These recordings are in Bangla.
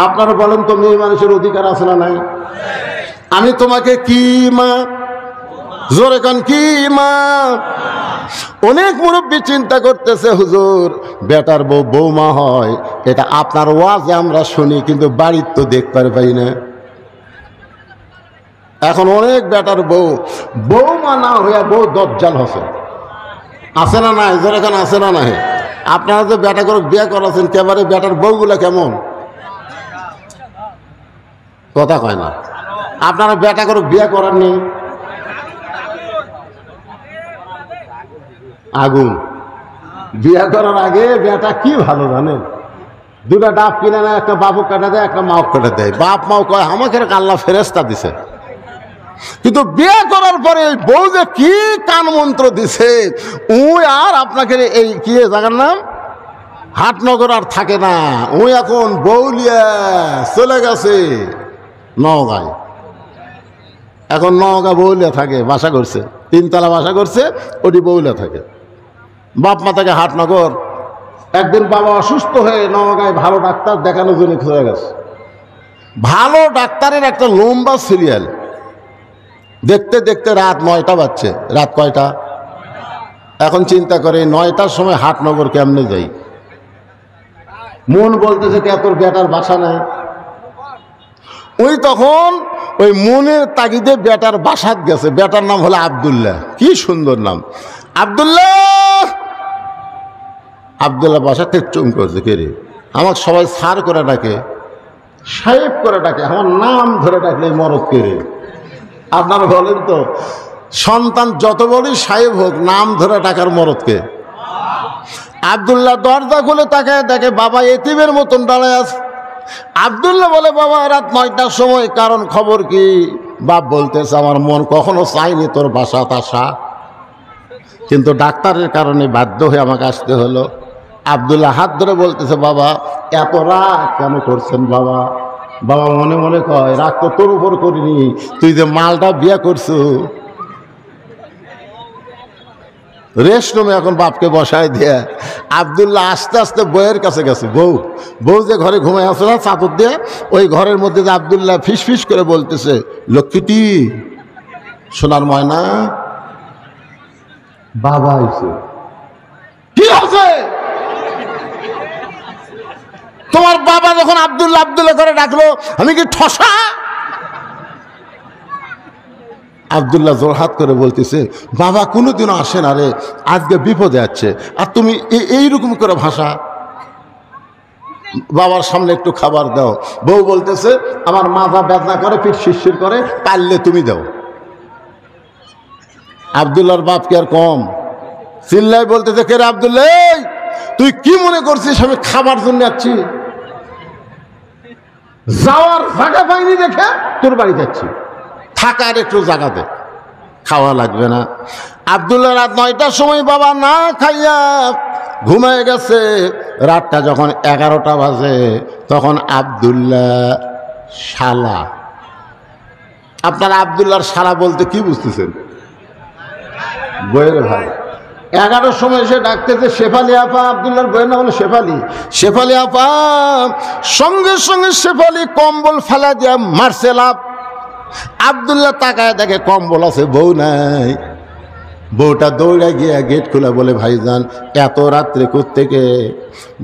আপনারা বলেন তো মেয়ে মানুষের অধিকার আছে না নাই? আমি তোমাকে কি মা, জোরে কান কি মা। অনেক মুরব্বী চিন্তা করতেছে হুজুর বেটার বউ বৌমা হয়, এটা আপনার ওয়াজে আমরা শুনি, কিন্তু বাড়ির তো দেখতে পাই না। এখন অনেক বেটার বউ বৌমা না হইয়া বউ দজ্জাল হচ্ছে, আছে না নাই? জোরে কান আছে না নাই? আপনারা যে বেটা করে বিয়ে করাছেন, কেবারে বেটার বউগুলা কেমন? কথা কয় না। আপনারা বেটা করে বিয়ে করাননি? আগুন। বিয়ে করার আগে বেটা কি ভালো জানেন, দুটা ডাব কিনে নেয়, একটা বাবু কাটা দেয়, একটা মাও কাটা দেয়। বাপ মাও কয় আমাকে আল্লাহ ফেরেস্তা দিছে, কিন্তু বিয়ে করার পরে বউ যে কি কান মন্ত্র দিছে, ওই আর আপনাকে এই কি জায়গার নাম হাটনগর আর থাকে না, ওই এখন বউলিয়া চলে গেছে নওগাঁয়। এখন নওগাঁ বউলিয়া থাকে, বাসা করছে, 3 তলা বাসা করছে, ওটি বউলিয়া থাকে। বাপ মা থাকে হাটনগর। একদিন বাবা অসুস্থ হয়ে নওগাঁয় ভালো ডাক্তার দেখানোর জন্য হয়ে গেছে। ভালো ডাক্তারের একটা লম্বা সিরিয়াল, দেখতে দেখতে রাত 9টা বাজছে। রাত কয়টা? এখন চিন্তা করে 9টার সময় হাটনগর কেমনে যাই। মন বলতেছে কে তোর বেটার বাসা নাই। ওই তখন ওই মনের তাগিদে বেটার বাসাত গেছে। বেটার নাম হলো আব্দুল্লাহ, কি সুন্দর নাম আব্দুল্লাহ। আব্দুল্লাহ বাসাতে চুম করছে, কে রে? আমার সবাই স্যার করে ডাকে, সাহেব করে ডাকে, আমার নাম ধরে ডাকলে মরদ কে রে? আপনারা বলেন তো, সন্তান যত বড়ই সাহেব হোক, নাম ধরে ডাকার মরদকে? আব্দুল্লাহ দরজা খুলে তাকায় দেখে বাবা এতিমের মতন দাঁড়ায় আছে। আব্দুল্লাহ বলে বাবা রাত 9টার সময়, কারণ খবর কি? বাপ বলতেছে আমার মন কখনো চাইনি তোর বাসাত আসা, কিন্তু ডাক্তারের কারণে বাধ্য হয়ে আমাকে আসতে হলো। আব্দুল্লাহ হাত ধরে বলতেছে বাবা এত রাগ কেন করছেন বাবা? বাবা মনে মনে কয় রাগ তো তোর উপর করিনি, তুই যে মালটা বিয়ে করছো। রেস্ট রুমে এখন বাপকে বসায় দিয়ে আব্দুল্লাহ আস্তে আস্তে বউয়ের কাছে গেছে। বউ যে ঘরে ঘুমায় আসে না চাদর দিয়ে, ওই ঘরের মধ্যে যে আব্দুল্লাহ ফিস ফিস করে বলতেছে লক্ষ্মীটি সোনার ময়না বাবা আইছে। কি আছে তোমার বাবা যখন আব্দুল্লাহ আব্দুল্লাহ করে ডাকলো, আমি কি ঠসা? আব্দুল্লাহ জোরহাত করে বলতেছে বাবা কোনোদিনও আসে না রে, আজকে বিপদে আছে, আর তুমি এইরকম করে ভাষা। বাবার সামনে একটু খাবার দাও। বউ বলতেছে আমার মাথা বেদনা করে, পিঠ শিরশির করে, পারলে তুমি দাও। আব্দুল্লাহর বাপ কি আর কম? চিল্লাই বলতেছে কে রে আব্দুল্লাহ, তুই কি মনে করছিস আমি খাবার জন্য যাচ্ছি? যাওয়ার জায়গা পাইনি দেখে তোর বাড়ি যাচ্ছি, থাকার একটু জায়গা দে, খাওয়া লাগবে না। আব্দুল্লাহ রাত 9টার সময় বাবা না খাইয়া ঘুমায় গেছে। রাতটা যখন 11টা বাজে, তখন আব্দুল্লাহ শালা, আপনারা আব্দুল্লাহর শালা বলতে কি বুঝতেছেন? বইয়ের ভাই। 11টার সময় এসে ডাকতেছে শেফালি আপা, আব্দুল্লাহর বইয়ের নাম হলো শেফালি। শেফালি আপা, সঙ্গে সঙ্গে শেফালি কম্বল ফেলা দিয়া মারছে লাভ। আব্দুল্লাহ তাকায় দেখে কম্বল আছে, বউ নাই। বউটা দৌড়া গিয়া গেট খোলা, বলে ভাইজান এত রাত্রে কোত্থেকে?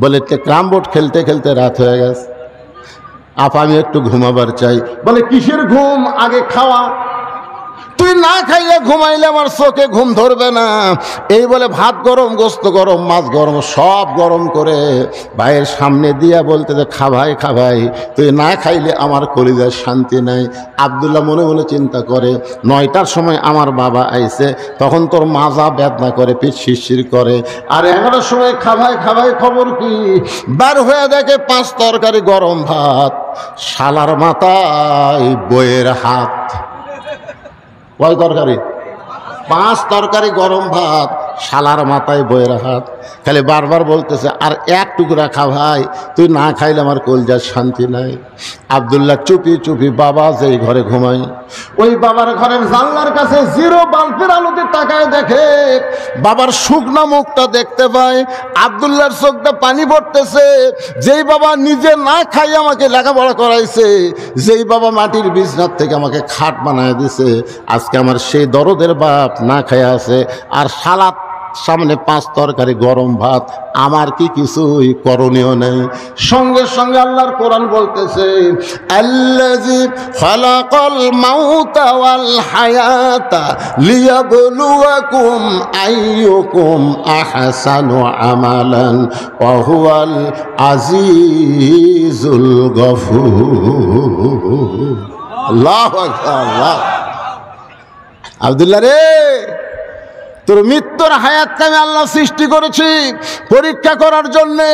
বলে ক্যারাম বোর্ড খেলতে খেলতে রাত হয়ে গেছে, আপা আমি একটু ঘুমাবার চাই। বলে কিসের ঘুম, আগে খাওয়া। তুই না খাইলে ঘুমাইলে আমার চোখে ঘুম ধরবে না। এই বলে ভাত গরম, গোস্ত গরম, মাছ গরম, সব গরম করে ভাইয়ের সামনে দিয়া বলতে যে খা ভাই, তুই না খাইলে আমার কলিজার শান্তি নাই। আব্দুল্লাহ মনে মনে চিন্তা করে 9টার সময় আমার বাবা আইছে, তখন তোর মাজা বেদনা করে, পিঠ শিরশির করে, আর 11টার সময় খা ভাই খবর কি? বার হয়ে দেখে 5 তরকারি গরম ভাত, শালার মাথায় বইয়ের হাত। কয় তরকারি? 5 তরকারি গরম ভাত, শালার মাথায় বইয়ের হাত। খালি বারবার বলতেছে আর এক টুকরা খা ভাই, তুই না খাইলে আমার কলজার শান্তি নাই। আব্দুল্লাহ চুপি চুপি বাবা যেই ঘরে ঘুমাই, ওই বাবার ঘরের জানলার কাছে জিরো বাল্বের আলোতে তাকায় দেখে বাবার শুকনা মুখটা দেখতে পায়। আব্দুল্লাহর চোখটা পানি পড়তেছে। যেই বাবা নিজে না খাই আমাকে লেখাপড়া করাইছে, যেই বাবা মাটির বিছনার থেকে আমাকে খাট বানায় দিছে, আজকে আমার সেই দরদের বাপ না খাইয়া আছে, আর সালাদ সামনে 5 তরকারি গরম ভাত, আমার কি কিছুই করণীয় নেই। সঙ্গে সঙ্গে আল্লাহর কোরআন বলতেছে আল্লাযী খালাকাল মাউতা ওয়াল হায়াতা লিয়াবলুয়াকুম আইয়ুকুম আহসানু আমালান ওয়া হুয়াল আজিজুল গফুর। আল্লাহু আকবার। আল্লাহ আব্দুল্লাহ রে, তোর মৃত্যুর হায়াতকে আমি আল্লাহ সৃষ্টি করেছি পরীক্ষা করার জন্যে।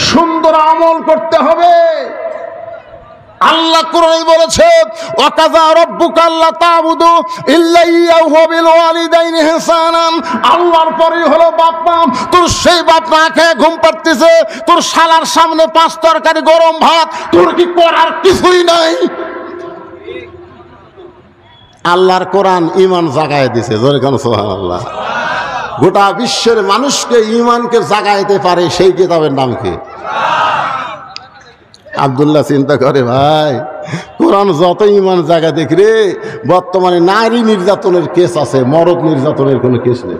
সুন্দর আমল করতে হবে। আল্লাহ কোরআনে বলেছে ওয়াকাযা রাব্বুকা আল্লা তা'বুদু ইল্লা ইয়াহু ওয়া বিল ওয়ালিদাইনি ইহসানান। আল্লাহর পরেই হলো বাপ মা। তোর সেই বাপ না খেয়ে ঘুম পাড়তেছে, তোর শালার সামনে 5 তরকারি গরম ভাত, তোর কি করার কিছুই নাই? আল্লাহর কোরআন ঈমান জাগায় দিছে। জোরে কান সুবহানাল্লাহ। গোটা বিশ্বের মানুষকে ঈমানকে জাগাইতে পারে সেই কিতাবের নাম কি? আব্দুল্লাহ চিন্তা করে ভাই, কোরআন যত ঈমান জাগা দেখ রে, বর্তমানে নারী নির্যাতনের কেস আছে, মরদ নির্যাতনের কোনো কেস নেই।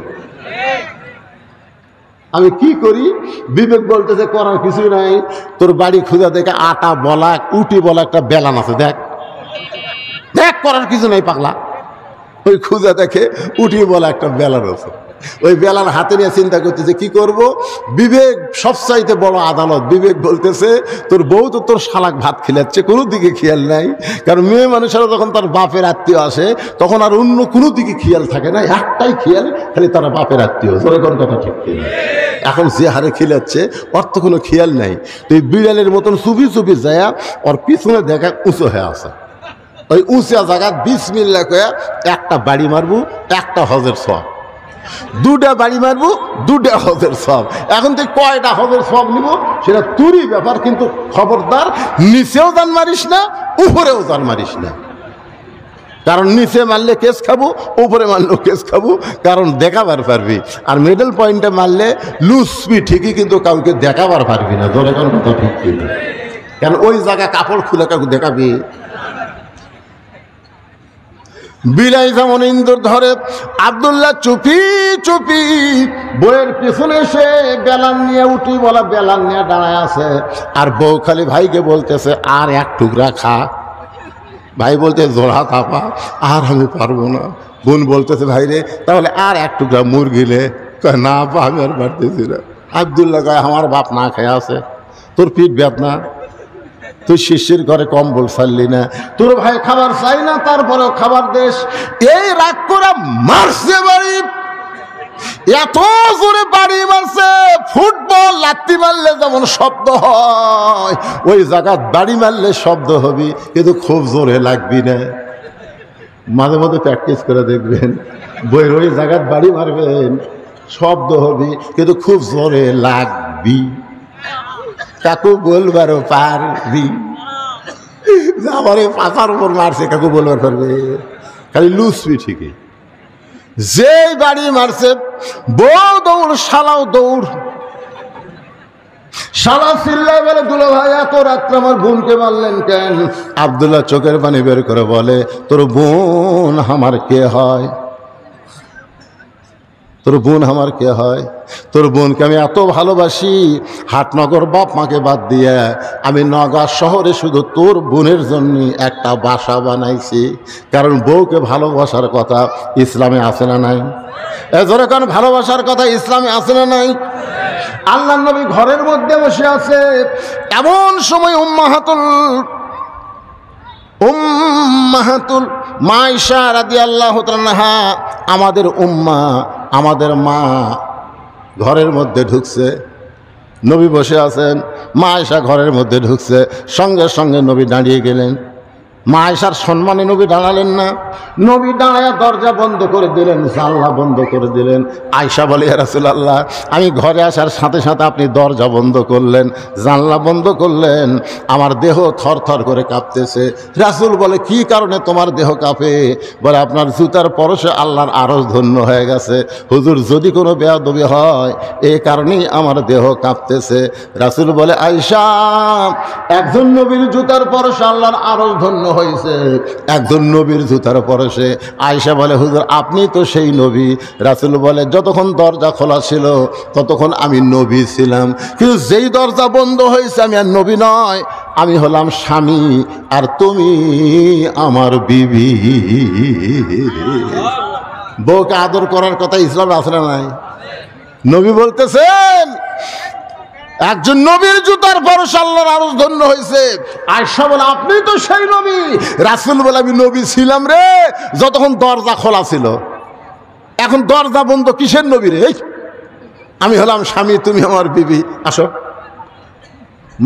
আমি কি করি? বিবেক বলতেছে করার কিছুই নাই। তোর বাড়ি খুঁজা দেখে আটা বলা উটি বলা একটা বেলান আছে, দেখ দেখ, করার কিছু নাই পাগলা। ওই খুঁজা দেখে উঠি বলা একটা বেলান আছে, ওই বেলান হাতে নিয়ে চিন্তা করতেছে কি করব। বিবেক সবচাইতে বড় আদালত। বিবেক বলতেছে তোর বউ তো তোর শালাক ভাত খিলাচ্ছে, কোনো দিকে খেয়াল নাই। কারণ মেয়ে মানুষেরা যখন তার বাপের আত্মীয় আসে তখন আর অন্য কোনো দিকে খেয়াল থাকে না, একটাই খেয়াল, খালি তারা বাপের আত্মীয়। তোর কোন কথা ঠিক কিনা? এখন যে হারে খিলাচ্ছে ওর তো কোনো খেয়াল নাই। তুই বিড়ালের মতন চুপি চুপি যায় ওর পিছনে দেখা উঁচু হয়ে আসে। ওই উঁচা জায়গা বিসমিল্লাহ কয়া একটা বাড়ি মারবো, একটা হজের সব। 2টা বাড়ি মারবো, 2টা হজের সব। এখন তুই কয়টা হজের সব নিব সেটা তোরই ব্যাপার, কিন্তু খবরদার নিচেও জান মারিস না, উপরেও জান মারিস না। কারণ নিচে মারলে কেস খাবো, উপরে মারলেও কেস খাবো, কারণ দেখাবার পারবি। আর মিডল পয়েন্টে মারলে লুসবি ঠিকই, কিন্তু কাউকে দেখাবার পারবি না। ধরে কোন কথা ঠিক কিনা? কারণ ওই জায়গা কাপড় খুলে কাউকে দেখাবি। বিলাই যেমন ইন্দুর ধরে, আব্দুল্লাহ চুপি চুপি বউয়ের পিছনে এসে বেলান নিয়ে উঠি বলা বেলান নিয়ে দাঁড়ায় আছে। আর বউ খালি ভাইকে বলতেছে আর এক টুকরা খা। ভাই বলতে জোড়া থাপা, আর আমি পারবো না। বোন বলতেছে ভাই রে তাহলে আর এক টুকরা মুরগিলে, না পা আমি আর পারতেছি না। আব্দুল্লাহ কয় আমার বাপ না খেয়ে আছে, তোর পিঠ ব্যাপ না, তুই শিষ্যের ঘরে কম্বল ছাড়লি না, তোর ভাই খাবার চাই না তারপরেও খাবার দেশ। এই রাগ করে মারছে বাড়ি, এত জোরে বাড়ি মারছে, ফুটবল লাত্তি মারলে যেমন শব্দ হয় ওই জায়গা বাড়ি মারলে শব্দ হবি, কিন্তু খুব জোরে লাগবি না। মাঝে মাঝে প্র্যাকটিস করে দেখবেন, বইয়ের ওই জায়গায় বাড়ি মারবেন, শব্দ হবি কিন্তু খুব জোরে লাগবি। কাকু বলবারও পারবি, আমার এই পাতার উপর মারছে কাকু বলবার পারবে, খালি লুসবি ঠিকই। যেই বাড়ি মারছে বউ দৌড়, শালাও দৌড়। শালা চিল্লায় বলে দুলা ভাই এত রাত্রে আমার বোনকে মারলেন কেন? আব্দুল্লাহ চোখের পানি বের করে বলে তোর বোন আমার কে হয়? তোর বোন আমার কে হয়? তোর বোনকে আমি এত ভালোবাসি, হাটনগর বাপ মাকে বাদ দিয়ে আমি নগর শহরে শুধু তোর বোনের জন্য একটা বাসা বানাইছি। কারণ বউকে ভালোবাসার কথা ইসলামে আছে না নাই? যেরকম ভালোবাসার কথা ইসলামে আছে না নাই? আল্লাহ নবী ঘরের মধ্যে বসে আছে, এমন সময় উম্মাহাতুল মা আয়েশা রাদিয়াল্লাহু তাআলা, আমাদের উম্মা, আমাদের মা ঘরের মধ্যে ঢুকছে। নবী বসে আছেন, মা আয়েশা ঘরের মধ্যে ঢুকছে, সঙ্গে সঙ্গে নবী দাঁড়িয়ে গেলেন। মা আয়েশার সম্মানে নবী দাঁড়ালেন না, নবী দাঁড়ায় দরজা বন্ধ করে দিলেন, জানলা বন্ধ করে দিলেন। আয়েশা বলে, ইয়া রাসূলুল্লাহ, আমি ঘরে আসার সাথে সাথে আপনি দরজা বন্ধ করলেন, জানলা বন্ধ করলেন, আমার দেহ থরথর করে কাঁপতেছে। রাসূল বলে, কি কারণে তোমার দেহ কাঁপে? বলে, আপনার জুতার পরশে আল্লাহর আরশ ধন্য হয়ে গেছে। হুজুর, যদি কোনো বেয়াদবি হয় এই কারণেই আমার দেহ কাঁপতেছে। রাসূল বলে, আয়েশা, একজন নবীর জুতার পরশে আল্লাহর আরশ ধন্য হয়েছে, একজন নবীর জুতার পরশে। আয়েশা বলে, হুজুর, আপনি তো সেই নবী। রাসূল বলে, যতক্ষণ দরজা খোলা ছিল ততক্ষণ আমি নবী ছিলাম, কিন্তু যেই দরজা বন্ধ হয়েছে আমি আর নবী নয়, আমি হলাম স্বামী, আর তুমি আমার বিবি। বউকে আদর করার কথা ইসলামে আছে না নাই? নবী বলতেছেন, একজন নবীর জুতার পরশে আল্লাহর আরশ ধন্য হয়েছে। আয়েশা বলে, আপনি তো সেই নবী। রাসূল বলে, আমি নবী ছিলাম রে যতক্ষণ দরজা খোলা ছিল, এখন দরজা বন্ধ, কিসের নবী রে? আমি হলাম স্বামী, তুমি আমার বিবি, আসো।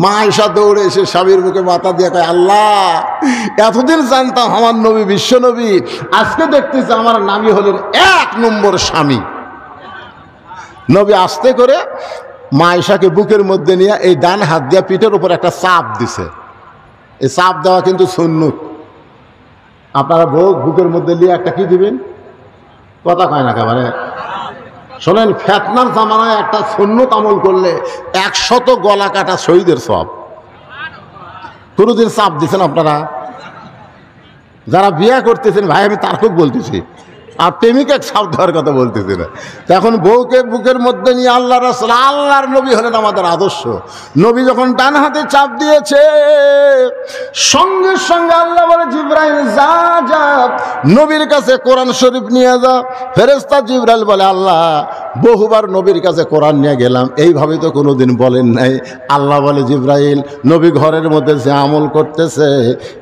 মা আয়েশা দৌড়ে এসে স্বামীর মুখে মাথা দিয়ে কয়, আল্লাহ, এতদিন জানতাম আমার নবী বিশ্ব নবী, আজকে দেখতেছি আমার নামই হলেন 1 নম্বর স্বামী। নবী আস্তে করে মা আয়েশাকে বুকের মধ্যে নিয়ে এই ডান হাত দিয়া পিঠের উপর একটা চাপ দিছে। এই চাপ দেওয়া কিন্তু সুন্নত। আপনারা বুকের মধ্যে নিয়ে একটা কি দিবেন? কথা কয় না একেবারে। শোনেন, ফেতনার জামানায় একটা সুন্নত আমল করলে 100 গলা কাটা শহীদের সব। কোনদিন চাপ দিচ্ছেন আপনারা? যারা বিয়ে করতেছেন ভাই, আমি তার খুব বলতেছি, আর প্রেমিকা চাপ দেওয়ার কথা বলতেছি না। এখন বউকে বুকের মধ্যে নিয়ে আল্লাহ রাসূল, আল্লাহর নবী হলেন আমাদের আদর্শ। নবী যখন ডান হাতে চাপ দিয়েছে, সঙ্গে সঙ্গে আল্লাহ বলে, জিবরাইল যা যা নবীর কাছে কোরআন শরীফ নিয়ে যা। ফেরেশতা জিবরাইল বলে, আল্লাহ, বহুবার নবীর কাছে কোরআন নিয়ে গেলাম, এইভাবে তো কোনোদিন বলেন নাই। আল্লাহ বলে, জিবরাইল, নবী ঘরের মধ্যে যে আমল করতেছে,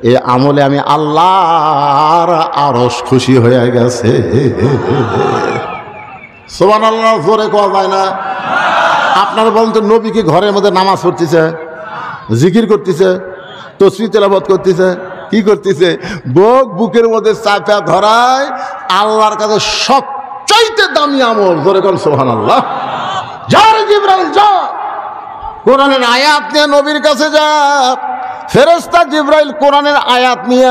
এই আমলে আমি আল্লাহর আরশ খুশি হয়ে গেছে। সুবহানাল্লাহ, জোরে কোয়া যায় না? আপনারা বলেন তো, নবী কি ঘরের মধ্যে নামাজ পড়তেছে, জিকির করতেছে, তাসবিহ তেলাওয়াত করতেছে, কি করতেছে? বুকের মধ্যে চাপা ধরায় আল্লাহর কাছে সবচাইতে দামি আমল। জোরে কোন সুবহানাল্লাহ। যা রে জিবরাইল, যা, কোরআনের আয়াত নিয়ে নবীর কাছে যা। ফেরেশতা জিবরাইল কোরআনের আয়াত নিয়ে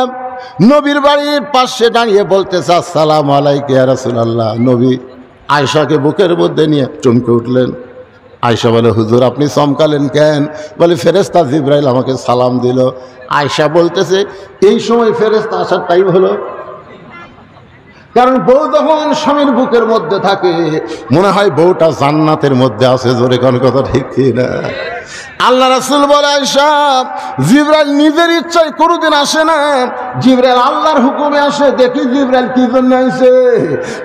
নবীর বাড়ির পাশে দাঁড়িয়ে বলতেছে, আসসালামু আলাইকা ইয়া রাসূলুল্লাহ। নবী আয়েশাকে বুকের মধ্যে নিয়ে চমকে উঠলেন। আয়েশা বলে, হুজুর, আপনি চমকালেন কেন? বলে, ফেরেশতা জিবরাইল আমাকে সালাম দিল। আয়েশা বলতেছে, এই সময় ফেরেশতা আসার টাইম হলো। কারণ বউ যখন স্বামীর বুকের মধ্যে থাকে, মনে হয় বউটা জান্নাতের মধ্যে আছে। জোরে কোন কথা ঠিক না? আল্লাহ রাসূল বলে, আয়েশা, জিবরাইল নিজের ইচ্ছায় কোনোদিন আসে না, জিবরাইল আল্লাহর হুকুমে আসে। দেখি জিবরাইল কি জন্য আসে।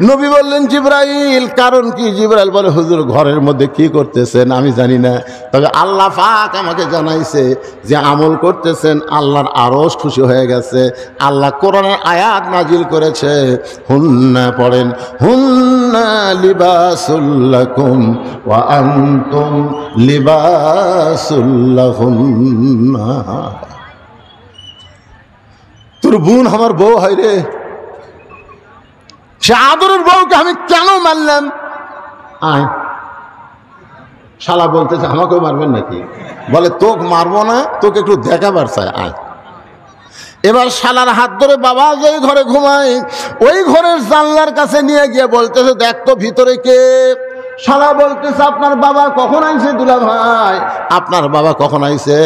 নবী বললেন, জিবরাইল, কারণ কি? জিবরাইল বলে, হুজুর, ঘরের মধ্যে কি করতেছেন আমি জানি না, তবে আল্লাহ পাক আমাকে জানাইছে যে আমল করতেছেন, আল্লাহর আরশ খুশি হয়ে গেছে। আল্লাহ কোরআনের আয়াত নাজিল করেছে, হুন্না পড়েন, হুন্না লিবাসুল লাকুম ওয়া আনতুম লিবাসুল্লাহুন্না। তোর বোন আমার বউ হয় রে, সে আদরের বউকে আমি কেন মারলাম? আয়, শালা বলতেছে, আমাকেও মারবেন নাকি? বলে, তোকে মারবো না, তোকে একটু দেখাবার চাই, আয়। এবার শালার হাত ধরে বাবা যেই ঘরে ঘুমায় ওই ঘরের জানলার কাছে নিয়ে গিয়ে বলতেছে, দেখ তো ভিতরে কে। শালা বলতেছে, আপনার বাবা কখন আইছে? দুলা ভাই, আপনার বাবা কখন আইছে?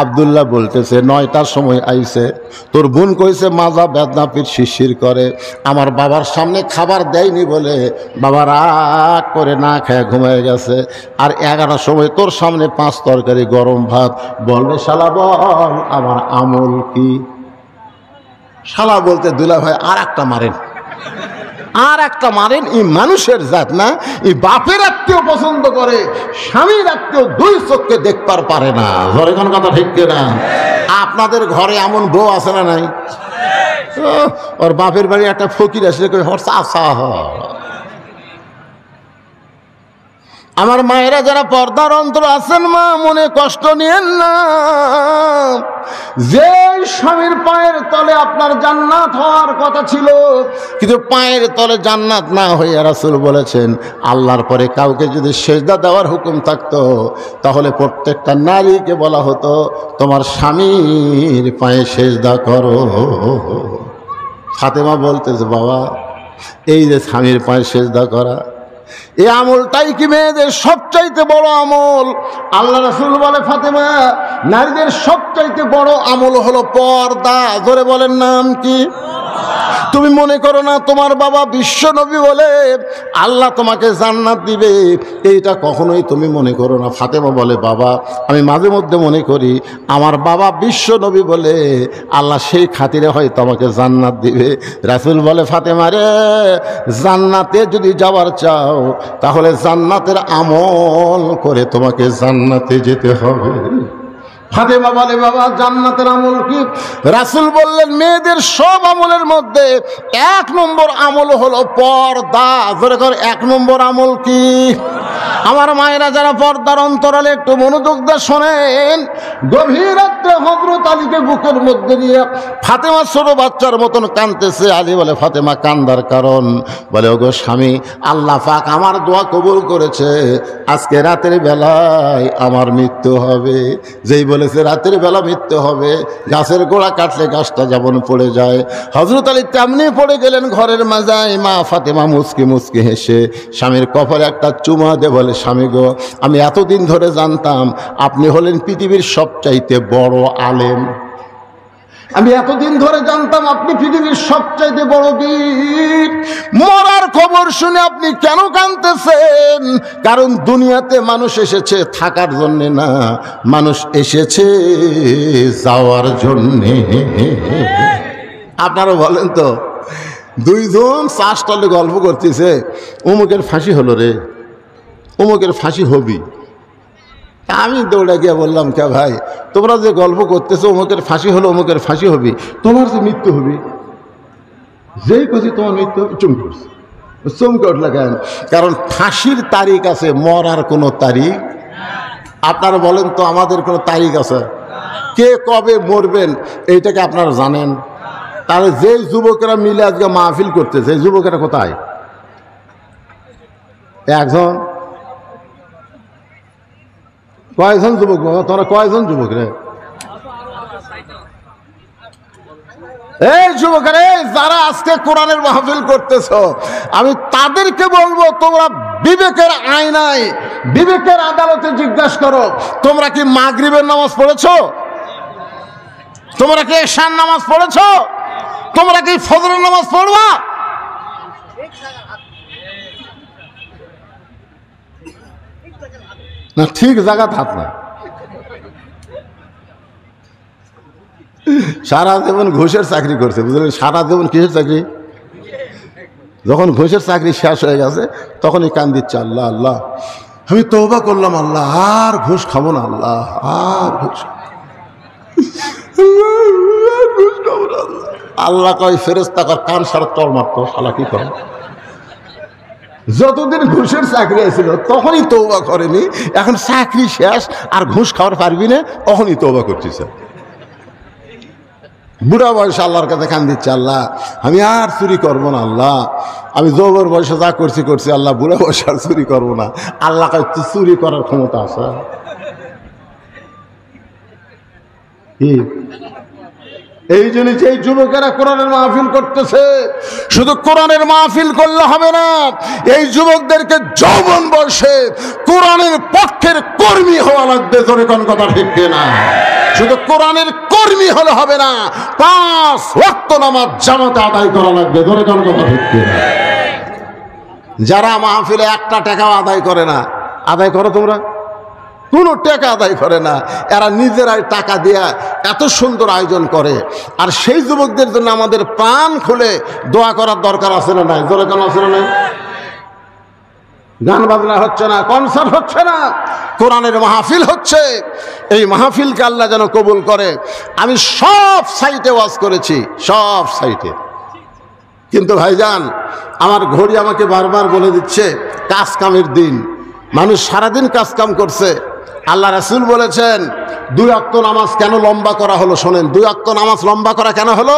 আব্দুল্লাহ বলতেছে, 9টার সময় আইছে। তোর বোন কইছে মাজা বেদনা পিঠ শিরশির করে, আমার বাবার সামনে খাবার দেয়নি বলে বাবা রাগ করে না খেয়ে ঘুমিয়ে গেছে। আর 11টার সময় তোর সামনে 5 তরকারি গরম ভাত। বলবে, শালা বল আমার আমল কি? শালা বলতে, দুলা ভাই আর একটা মারেন, আর একটা মারেন। এই মানুষের জাত না, এই বাপের আত্মীয় পছন্দ করে, স্বামীর আত্মীয় 2 চোখকে দেখবার পারে না। ঘরে কোন কথা ঠিক না? আপনাদের ঘরে এমন বউ আছে না নাই? ওর বাপের বাড়ি একটা ফকির আসলে কই, হর চা চা। আমার মায়েরা যারা পর্দার অন্তর আছেন, মা মনে কষ্ট নিয়েন না। যে স্বামীর পায়ের তলে আপনার জান্নাত হওয়ার কথা ছিল, কিন্তু পায়ের তলে জান্নাত না হয়ে রাসূল বলেছেন আল্লাহর পরে কাউকে যদি সেজদা দেওয়ার হুকুম থাকতো তাহলে প্রত্যেকটা নারীকে বলা হতো তোমার স্বামীর পায়ে সেজদা করো। ফাতেমা বলতেছে বাবা, এই যে স্বামীর পায়ে সেজদা করা, এই আমলটাই কি মেয়েদের সবচাইতে বড় আমল? আল্লাহ রাসূল বলে ফাতেমা, নারীদের সবচাইতে বড় আমল হলো পর্দা। জোরে বলেন নাম কি? তুমি মনে করো না তোমার বাবা বিশ্ব নবী বলে আল্লাহ তোমাকে জান্নাত দিবে, এইটা কখনোই তুমি মনে করো না। ফাতেমা বলে বাবা, আমি মাঝে মধ্যে মনে করি আমার বাবা বিশ্ব নবী বলে আল্লাহ সেই খাতিরে হয়তো আমাকে জান্নাত দিবে। রাসূল বলে ফাতেমা রে, জান্নাতে যদি যাওয়ার চাও তাহলে জান্নাতের আমল করে তোমাকে জান্নাতে যেতে হবে। ফাতেমা বলে বাবা, জান্নাতের আমল কি? রাসূল বললেন মেয়েদের সব আমলের মধ্যে 1 নম্বর আমল হলো পর্দা। জোরে করে 1 নম্বর আমল কি? আমার মায়েরা যারা পর্দার অন্তরালে একটু মনোযোগ দিয়ে শোনেন। গভীর রাতে হযরত আলীকে বুকের মধ্যে নিয়ে ফাতেমা ছোট বাচ্চার মতন কাঁদতেছে। আলী বলে ফাতেমা কান্দার কারণ? বলে ওগো স্বামী, আল্লাহ পাক আমার দোয়া কবুল করেছে, আজকে রাতের বেলায় আমার মৃত্যু হবে। যেই বলেছে রাতের বেলা মৃত্যু হবে, গাছের গোড়া কাটলে গাছটা যেমন পড়ে যায়, হযরত আলী তেমনি পড়ে গেলেন ঘরের মাজায়। মা ফাতেমা মুচকি মুচকি হেসে স্বামীর কপালে একটা চুমা দিয়ে বলে স্বামী গো, আমি এতদিন ধরে জানতাম আপনি হলেন পৃথিবীর সবচাইতে বড় আলেম। আমি এতদিন ধরে জানতাম আপনি পৃথিবীর সবচাইতে বড় বীর। মরার খবর শুনে আপনি কেন কাঁদতেছেন? কারণ দুনিয়াতে মানুষ এসেছে থাকার জন্যে না, মানুষ এসেছে যাওয়ার জন্যে। আপনারা বলেন তো, 2 জন চা স্টলে গল্প করতেছে, অমুকের ফাঁসি হলো রে, অমুকের ফাঁসি হবি। আমি দৌড়ে গিয়ে বললাম কে ভাই, তোমরা যে গল্প করতেছো অমুকের ফাঁসি হলো অমুকের ফাঁসি হবি, তোমার যে মৃত্যু হবে, যেই কথা তোমার মৃত্যু হবে চমকে উঠছে। চমকে উঠলে কেন? কারণ ফাঁসির তারিখ আছে, মরার কোনো তারিখ। আপনারা বলেন তো, আমাদের কোনো তারিখ আছে? কে কবে মরবেন এইটাকে আপনারা জানেন? তাহলে যে যুবকেরা মিলে আজকে মাহফিল করতেছে, এই যুবকেরা কোথায়? একজন? কয়জন যুবক বাবা? তোমরা কয়জন যুবক রে? এই যুবকেরা যারা আজকে কোরআনের মাহফিল করতেছ, আমি তাদেরকে বলবো তোমরা বিবেকের আয়নায়, বিবেকের আদালতে জিজ্ঞাসা করো, তোমরা কি মাগরিবের নামাজ পড়েছো? তোমরা কি এশার নামাজ পড়েছো? তোমরা কি ফজরের নামাজ পড়বা? না, ঠিক জায়গা থাক না। সারা জীবন ঘুষের চাকরি করছে, বুঝলেন? সারা জীবন কিসের চাকরি? যখন ঘুষের চাকরি শেষ হয়ে গেছে তখনই কান দিচ্ছে আল্লাহ আল্লাহ, আমি তওবা করলাম আল্লাহ, আর ঘুষ খাবো না আল্লাহ, আর ঘুষ খাবো না আল্লাহ। আল্লাহ কয় ফেরেশতা কর কান সারা তল মারতো, শালা কি কর? যতদিন ঘুষের চাকরি আছিল তখনই তওবা করেনি, এখন চাকরি শেষ আর ঘুষ খাওয়ার পারবি না, তখনই তওবা করতেছে। বুড়া বয়সে আল্লাহর কাছে কান দিচ্ছে আল্লাহ, আমি আর চুরি করবো না আল্লাহ, আমি যৌবন বয়সে যা করছি করছি আল্লাহ, বুড়া বয়সে আর চুরি করবো না। আল্লাহ কয় চুরি করার ক্ষমতা আছে? এই জন্য যে যুবকেরা কোরআনের মাহফিল করতেছে, শুধু কোরআনের মাহফিল করলে হবে না, এই যুবকদেরকে যৌবন বয়সে কোরআনের পক্ষের কর্মী হওয়া লাগবে। জোরে কোন কথা ঠিক না? শুধু কোরআনের কর্মী হলে হবে না, 5 ওয়াক্ত নামাজ জামাতে আদায় করা লাগবে। জোরে কোন কথা ঠিক না? যারা মাহফিলে 1টা টাকাও আদায় করে না, আদায় করো তোমরা? কোনো টাকা আদায় করে না, এরা নিজেরাই টাকা দিয়ে এত সুন্দর আয়োজন করে। আর সেই যুবকদের জন্য আমাদের প্রাণ খুলে দোয়া করার দরকার আছে না নাই? জোরে কেন আছে না নাই? গান বাজনা হচ্ছে না, কনসার্ট হচ্ছে না, কোরআনের মাহফিল হচ্ছে। এই মাহফিলকে আল্লাহ যেন কবুল করে। আমি সব সাইটে ওয়াজ করেছি, সব সাইটে, কিন্তু ভাইজান আমার ঘড়ি আমাকে বারবার বলে দিচ্ছে কাজ কামের দিন। মানুষ সারাদিন কাজকাম করছে। আল্লাহ রাসূল বলেছেন 2 ওয়াক্ত নামাজ কেন লম্বা করা হলো শোনেন। 2 ওয়াক্ত নামাজ লম্বা করা কেন হলো?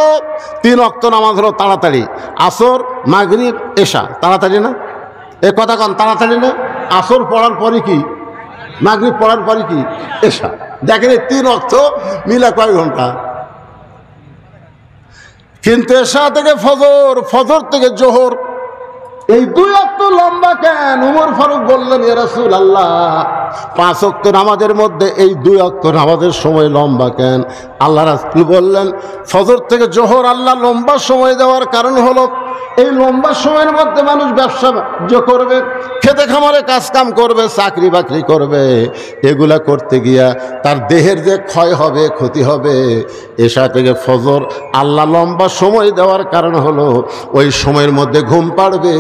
3 ওয়াক্ত নামাজ হলো তাড়াতাড়ি, আসর মাগরিব এশা তাড়াতাড়ি না? এ কথা কন, তাড়াতাড়ি না? আসর পড়ার পরে কি, মাগরিব পড়ার পরে কি, এশা। দেখেন এই 3 ওয়াক্ত মিলা কয় ঘন্টা? কিন্তু এশা থেকে ফজর, ফজর থেকে জোহর, এই 2 ওয়াক্ত লম্বা কেন? উমর ফারুক বললেন, ইয়া রাসূলুল্লাহ 5 ওয়াক্ত নামাজের মধ্যে এই 2 ওয়াক্ত নামাজের সময় লম্বা কেন? আল্লাহ রাসূল বললেন, ফজর থেকে জোহর আল্লাহ লম্বা সময় দেওয়ার কারণ হলো এই লম্বা সময়ের মধ্যে মানুষ ব্যবসা বাণিজ্য করবে, খেতে খামারে কাজ কাম করবে, চাকরি বাকরি করবে। এগুলা করতে গিয়া তার দেহের যে ক্ষয় হবে, ক্ষতি হবে। এশা থেকে ফজর আল্লাহ লম্বা সময় দেওয়ার কারণ হলো ওই সময়ের মধ্যে ঘুম পাড়বে,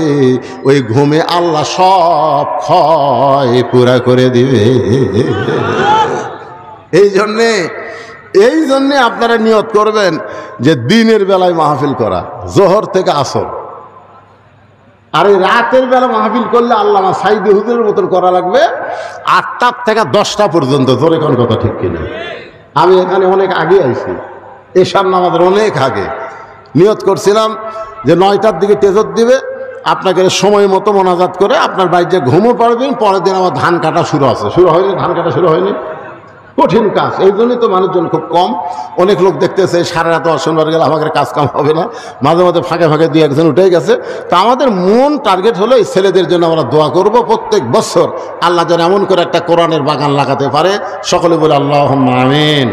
ওই ঘুমে আল্লাহ সব ক্ষয় পুরা করে দিবে। এই জন্যে আপনারা নিয়ত করবেন যে দিনের বেলায় মাহফিল করা, জোহর থেকে আসর। আর এই রাতের বেলা মাহফিল করলে আল্লামা সাইদি হুজুরের মতন করা লাগবে 8টা থেকে 10টা পর্যন্ত। জোরে কোন কথা ঠিক কিনা? আমি এখানে অনেক আগে আইছি, এশার নামাজের অনেক আগে। নিয়ত করছিলাম যে 9টার দিকে তেজত দিবে, আপনাকে সময় মতো মোনাজাত করে আপনার বাড়িতে ঘুমও পারবেন। পরের দিন আমার ধান কাটা শুরু আছে, শুরু হয়নি, ধান কাটা শুরু হয়নি। কঠিন কাজ, এই জন্যই তো মানুষজন খুব কম। অনেক লোক দেখতেছে সারা রাত অসম্ভব গেলে আমাদের কাজ কাম হবে না, মাঝে মাঝে ফাঁকে ফাঁকে 2-1 উঠে গেছে। তো আমাদের মূল টার্গেট হলো এই ছেলেদের জন্য আমরা দোয়া করব প্রত্যেক বছর আল্লাহ যেন এমন করে একটা কোরআনের বাগান লাগাতে পারে। সকলে বলে আল্লাহুম্মা আমিন।